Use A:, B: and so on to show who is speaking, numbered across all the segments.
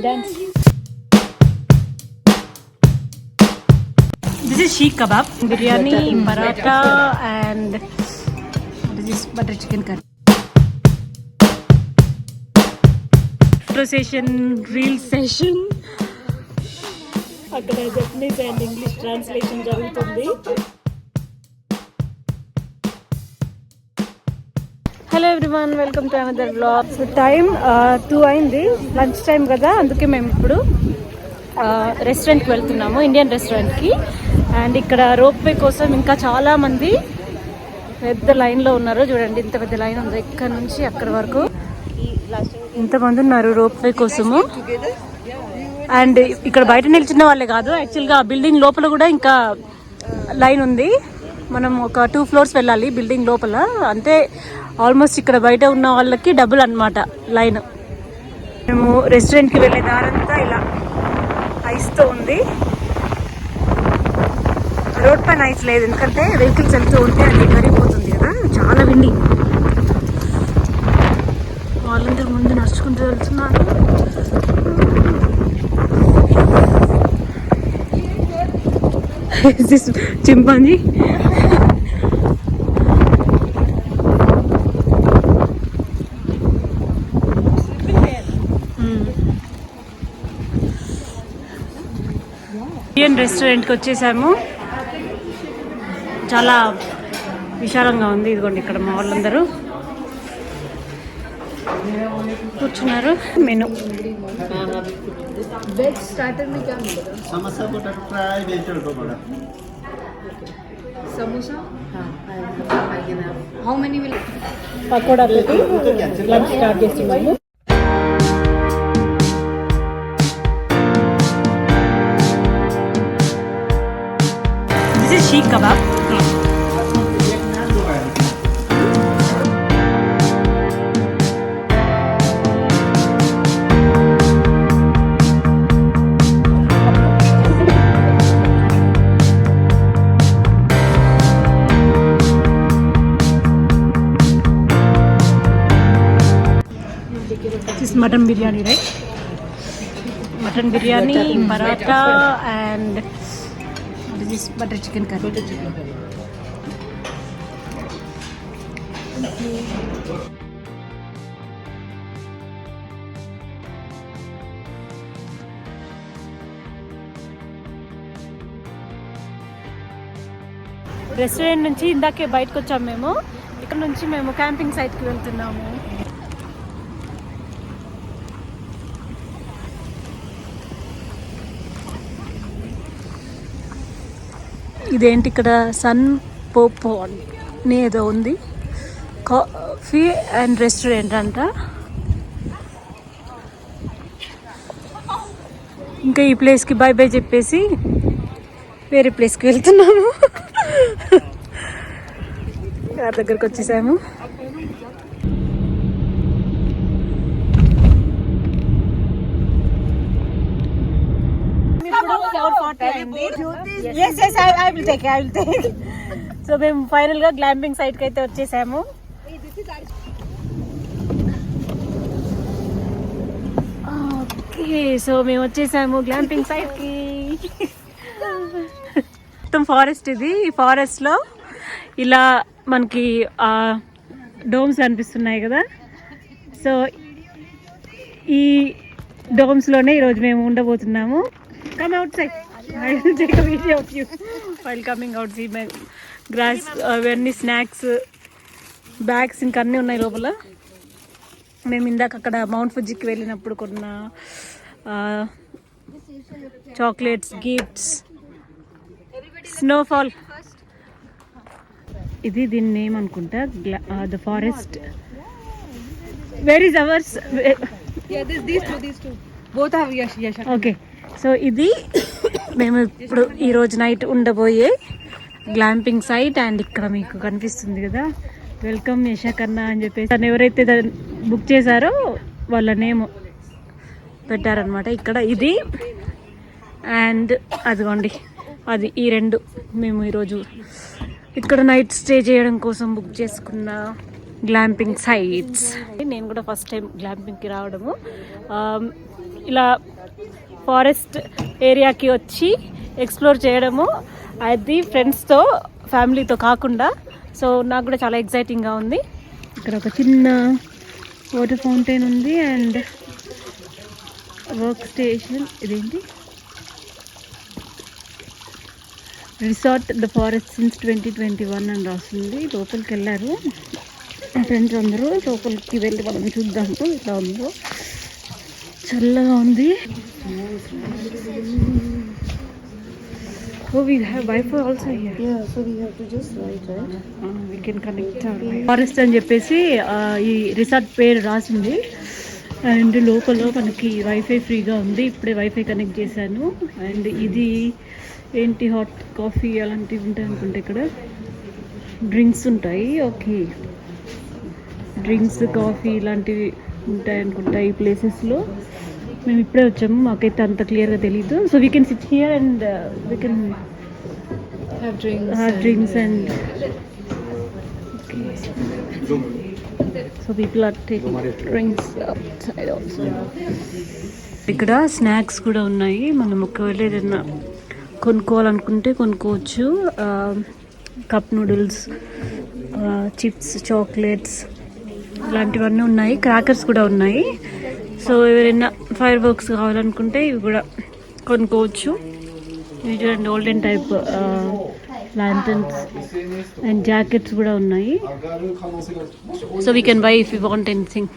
A: Dance. This is sheikh kebab, biryani, paratha, and this is butter chicken curry. Photo session, reel session. అక్కడ Japanese and English translation జరుగుతుంది. Hello everyone, welcome to another vlog. So time 2 అయింది, lunch time కదా, అందుకే మేము ఇప్పుడు రెస్టారెంట్కి వెళ్తున్నాము, Indian రెస్టారెంట్కి. అండ్ ఇక్కడ రోప్వే కోసం ఇంకా చాలా మంది పెద్ద లైన్లో ఉన్నారు. చూడండి ఇంత పెద్ద లైన్ ఉంది, ఇక్కడ నుంచి అక్కడ వరకు ఇంతమంది ఉన్నారు రోప్వే కోసము. అండ్ ఇక్కడ బయట నిల్చున్న వాళ్ళే కాదు, యాక్చువల్గా బిల్డింగ్ లోపల కూడా ఇంకా లైన్ ఉంది. మనం ఒక 2 floors వెళ్ళాలి బిల్డింగ్ లోపల, అంటే ఆల్మోస్ట్ ఇక్కడ బయట ఉన్న వాళ్ళకి డబుల్ అన్నమాట లైన్. మేము రెస్టారెంట్కి వెళ్ళే దారంతా ఇలా ఐస్తో ఉంది. రోడ్ పైన ఐస్ లేదు, ఎందుకంటే వెహికల్స్ వెళ్తూ ఉంటే అది కరిగిపోతుంది కదా, చాలా విండి. వాళ్ళందరూ ముందు నడుచుకుంటూ వెళ్తున్నారు. చింపాంజీ ఇండియన్ రెస్టారెంట్కి వచ్చేసాము. చాలా విశాలంగా ఉంది. ఇదిగోండి ఇక్కడ మా వాళ్ళందరూ కూర్చున్నారు. మెను
B: वेज स्टार्टर में क्या मिलेगा?
C: Samosa butter fry vegetable pakora
B: samosa हाँ हाउ मेनी विल
A: పకోడా పెట్టి లంచ్ స్టార్ట్ చేస్తున్నాము. This is షీక్ kebab. Mutton biryani, right? Mutton biryani, paratha, and this is butter chicken curry. Restaurant నుంచి ఇందాకే బయటకు వచ్చాము మేము. ఇక్కడ నుంచి మేము క్యాంపింగ్ సైట్కి వెళ్తున్నాము. ఇదేంటి ఇక్కడ సన్ పోపో అని ఏదో ఉంది, కాఫీ అండ్ రెస్టారెంట్ అంట. ఇంకా ఈ ప్లేస్కి బై బై చెప్పేసి వేరే ప్లేస్కి వెళ్తున్నాము. కార్ దగ్గరకు వచ్చేసాము. సో మేము ఫైనల్ గా గ్లాంపింగ్ సైట్ కి అయితే వచ్చేసాము. ఓకే, సో మేము వచ్చేసాము గ్లాంపింగ్ సైట్ కి. మొత్తం ఫారెస్ట్ ఇది. ఈ ఫారెస్ట్ లో ఇలా మనకి డోమ్స్ కనిపిస్తున్నాయి కదా, సో ఈ డోమ్స్ లోనే ఈరోజు మేము ఉండబోతున్నాము. Come outside. I will take a video of you while coming out. See my grass, అవన్నీ స్నాక్స్, బ్యాగ్స్ ఇంకా అన్నీ ఉన్నాయి లోపల. మేము ఇందాక అక్కడ మౌంట్ ఫుజికి వెళ్ళినప్పుడు కొన్న చాక్లెట్స్, గిఫ్ట్స్, స్నోఫాల్. ఇది దీని నేమ్ అనుకుంటా, the forest. Where is ours?
B: these two both have yes.
A: Okay, so ఇది మేము ఇప్పుడు ఈరోజు నైట్ ఉండబోయే గ్లాంపింగ్ సైట్. అండ్ ఇక్కడ మీకు కనిపిస్తుంది కదా, వెల్కమ్ యశకన్నా అని చెప్పేసి తను ఎవరైతే బుక్ చేశారో వాళ్ళ నేమ్ పెట్టారనమాట ఇక్కడ. ఇది అండ్ అదిగోండి అది, ఈ రెండు మేము ఈరోజు ఇక్కడ నైట్ స్టే చేయడం కోసం బుక్ చేసుకున్న గ్లాంపింగ్ సైట్స్. నేను కూడా ఫస్ట్ టైం గ్లాంపింగ్కి రావడము. ఇలా ఫారెస్ట్ ఏరియాకి వచ్చి ఎక్స్ప్లోర్ చేయడము, అది ఫ్రెండ్స్తో ఫ్యామిలీతో కాకుండా. సో నాకు కూడా చాలా ఎక్సైటింగ్గా ఉంది. ఇక్కడ ఒక చిన్న వాటర్ ఫౌంటైన్ ఉంది అండ్ వర్క్ స్టేషన్. ఇదేంటి, రిసార్ట్ ద ఫారెస్ట్ సిన్స్ 2021 అని రాస్తుంది. లోపలికి వెళ్ళారు ఫ్రెండ్స్ అందరూ. లోపలికి వెళ్ళి మనం చూద్దాము ఇలా ఉందో. చల్లగా ఉంది. Oh, we have Wi-Fi also here.
B: Yeah, so we have to just write, right?
A: We can connect our forest అని చెప్పేసి ఈ రిసార్ట్ పేరు రాసింది. అండ్ లోపల మనకి వైఫై ఫ్రీగా ఉంది. ఇప్పుడే వైఫై కనెక్ట్ చేశాను. అండ్ ఇది ఏంటి, హాట్ కాఫీ అలాంటివి ఉంటాయి అనుకుంటే. ఇక్కడ డ్రింక్స్ ఉంటాయి. ఓకే, డ్రింక్స్ కాఫీ ఇలాంటివి ఉంటాయి అనుకుంటా ఈ ప్లేసెస్లో. మేము ఇప్పుడే వచ్చాము, మాకైతే అంత క్లియర్గా తెలీదు. So we can SIT here and we can have drinks and okay. So people are taking drinks outside also. ఇక్కడ స్నాక్స్ కూడా ఉన్నాయి. మనం ఒకవేళ ఏదైనా కొనుక్కోవాలనుకుంటే కొనుక్కోవచ్చు. కప్ నూడిల్స్, చిప్స్, చాక్లెట్స్ ఇలాంటివన్నీ ఉన్నాయి. క్రాకర్స్ కూడా ఉన్నాయి. సో ఎవరైనా ఫైర్ వర్క్స్ కావాలనుకుంటే ఇవి కూడా కొనుక్కోవచ్చు. ఇవి చూడండి, olden type lanterns and jackets కూడా ఉన్నాయి. So we can buy if you want anything.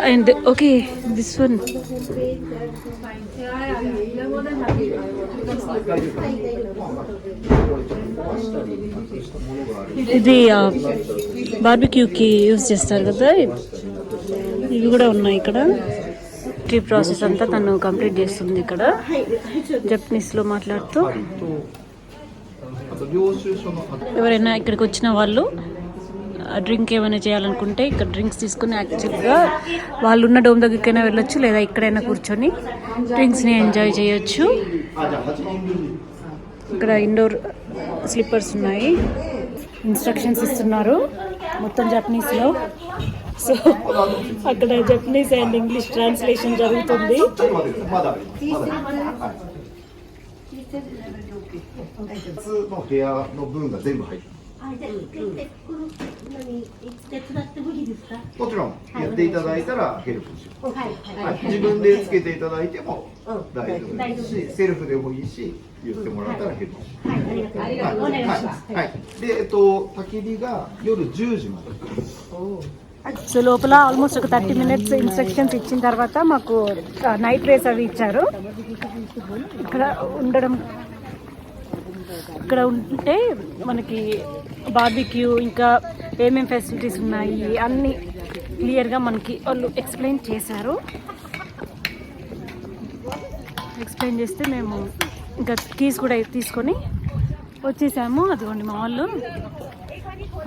A: And okay, this one ఇది బార్బిక్యూకి యూజ్ చేస్తారు కదా, ఇవి కూడా ఉన్నాయి ఇక్కడ. ఈ ప్రాసెస్ అంతా తను కంప్లీట్ చేస్తుంది ఇక్కడ జపనీస్లో మాట్లాడుతూ. ఎవరైనా ఇక్కడికి వచ్చిన వాళ్ళు డ్రింక్ ఏమైనా చేయాలనుకుంటే ఇక్కడ డ్రింక్స్ తీసుకుని యాక్చువల్గా వాళ్ళు ఉన్న డోమ్ దగ్గరికైనా వెళ్ళొచ్చు, లేదా ఇక్కడైనా కూర్చొని డ్రింక్స్ని ఎంజాయ్ చేయొచ్చు. ఇక్కడ ఇండోర్ స్లిప్పర్స్ ఉన్నాయి. ఇన్స్ట్రక్షన్స్ ఇస్తున్నారు మొత్తం జపనీస్లో. సో అక్కడ జపనీస్ అండ్ ఇంగ్లీష్ ట్రాన్స్లేషన్ జరుగుతుంది.
C: もちろんやっていただいたらヘルプします。自分でつけていただいても大丈夫ですし、セルフでもいいし言ってもらったらヘルプします。はい。で焚き火が夜10時まで。
A: సో లోపల ఆల్మోస్ట్ ఒక 30 minutes ఇన్స్ట్రక్షన్స్ ఇచ్చిన తర్వాత మాకు నైట్ రేస్ అవి ఇచ్చారు. ఇక్కడ ఉంటే మనకి బార్బిక్యూ ఇంకా ఏమేం ఫెసిలిటీస్ ఉన్నాయి అన్నీ క్లియర్గా మనకి వాళ్ళు ఎక్స్ప్లెయిన్ చేశారు. ఎక్స్ప్లెయిన్ చేస్తే మేము ఇంకా కీస్ కూడా తీసుకొని వచ్చేసాము. అదిగోండి మా వాళ్ళు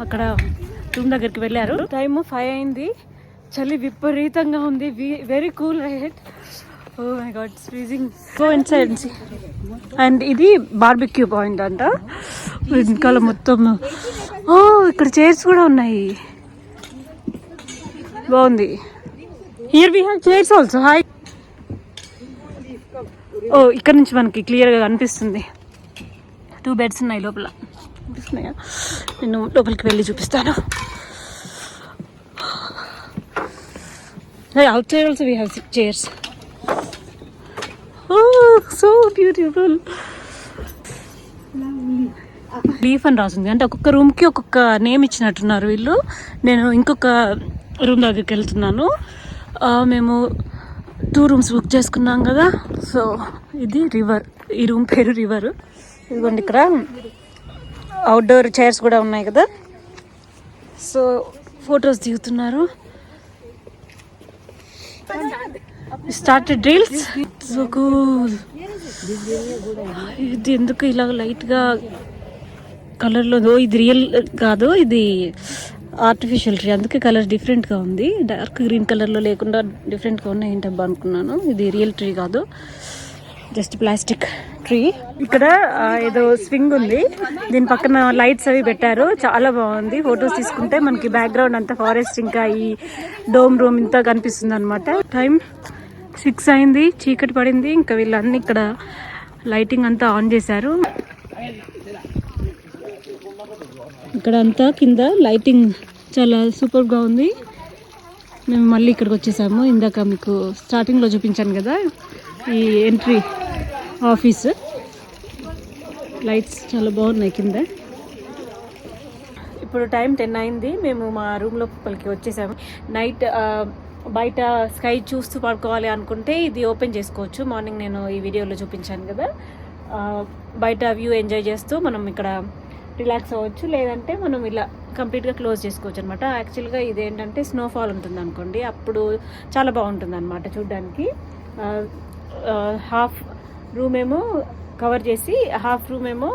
A: అక్కడ రూమ్ దగ్గరికి వెళ్ళారు. టైము 5 అయింది. చలి విపరీతంగా ఉంది. Very cool right. Oh my god, it's freezing. Go inside and see. And ఇది బార్బిక్యూ పాయింట్ అంట. వెనకాల మొత్తం ఇక్కడ చైర్స్ కూడా ఉన్నాయి. బాగుంది. Here we have chairs also. Hi. ఓ ఇక్కడ నుంచి మనకి క్లియర్గా కనిపిస్తుంది. 2 బెడ్స్ ఉన్నాయి లోపల. కనిపిస్తున్నాయా? నేను లోపలికి వెళ్ళి చూపిస్తాను. outside also we have chairs. Oh, so beautiful. Leaf అని రాసింది. అంటే ఒక్కొక్క రూమ్కి ఒక్కొక్క నేమ్ ఇచ్చినట్టున్నారు వీళ్ళు. నేను ఇంకొక రూమ్ దగ్గరికి వెళ్తున్నాను. మేము 2 rooms బుక్ చేసుకున్నాం కదా. సో ఇది రివర్. ఈ రూమ్ పేరు రివర్. ఇదిగోండి ఇక్కడ అవుట్డోర్ చైర్స్ కూడా ఉన్నాయి కదా. సో ఫొటోస్ దిగుతున్నారు. Started drills. So cool. ఇది ఎందుకు ఇలా లైట్గా కలర్లో, ఇది రియల్ కాదు, ఇది ఆర్టిఫిషియల్ ట్రీ, అందుకే కలర్ డిఫరెంట్గా ఉంది. డార్క్ గ్రీన్ కలర్లో లేకుండా డిఫరెంట్గా ఉన్నాయి ఏంటబ్బా అనుకున్నాను. ఇది రియల్ ట్రీ కాదు. Just plastic tree. ఇక్కడ ఏదో స్వింగ్ ఉంది, దీని పక్కన లైట్స్ అవి పెట్టారు, చాలా బాగుంది. ఫొటోస్ తీసుకుంటే మనకి బ్యాక్గ్రౌండ్ అంతా ఫారెస్ట్, ఇంకా ఈ డోమ్ రూమ్ ఇంత కనిపిస్తుంది అనమాట. టైం 6 అయింది, చీకటి పడింది. ఇంకా వీళ్ళన్నీ ఇక్కడ లైటింగ్ అంతా ఆన్ చేశారు. ఇక్కడ అంతా కింద లైటింగ్ చాలా సూపర్గా ఉంది. మేము మళ్ళీ ఇక్కడికి వచ్చేసాము. ఇందాక మీకు స్టార్టింగ్లో చూపించాను కదా ఈ ఎంట్రీ ఆఫీస్. లైట్స్ చాలా బాగున్నాయి కింద. ఇప్పుడు టైం 10 అయింది. మేము మా రూమ్ లోపలికి వచ్చేసాము. నైట్ బయట స్కై చూస్తూ పడుకోవాలి అనుకుంటే ఇది ఓపెన్ చేసుకోవచ్చు. మార్నింగ్ నేను ఈ వీడియోలో చూపించాను కదా, బయట వ్యూ ఎంజాయ్ చేస్తూ మనం ఇక్కడ రిలాక్స్ అవ్వచ్చు. లేదంటే మనం ఇలా కంప్లీట్గా క్లోజ్ చేసుకోవచ్చు అనమాట. యాక్చువల్గా ఇదేంటంటే స్నోఫాల్ ఉంటుంది అనుకోండి, అప్పుడు చాలా బాగుంటుంది అనమాట చూడ్డానికి. హాఫ్ రూమ్ ఏమో కవర్ చేసి, హాఫ్ రూమ్ ఏమో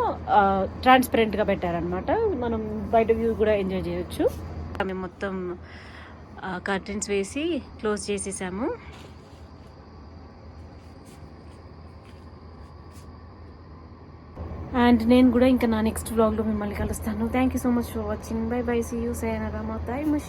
A: ట్రాన్స్పరెంట్గా పెట్టారనమాట. మనం బయట వ్యూ కూడా ఎంజాయ్ చేయొచ్చు. మేము మొత్తం కర్టెన్స్ వేసి క్లోజ్ చేసేసాము. అండ్ నేను కూడా ఇంకా నా నెక్స్ట్ వ్లాగ్లో మిమ్మల్ని కలుస్తాను. Thank you so much for watching. Bye bye, see you, sayonara, matay mo.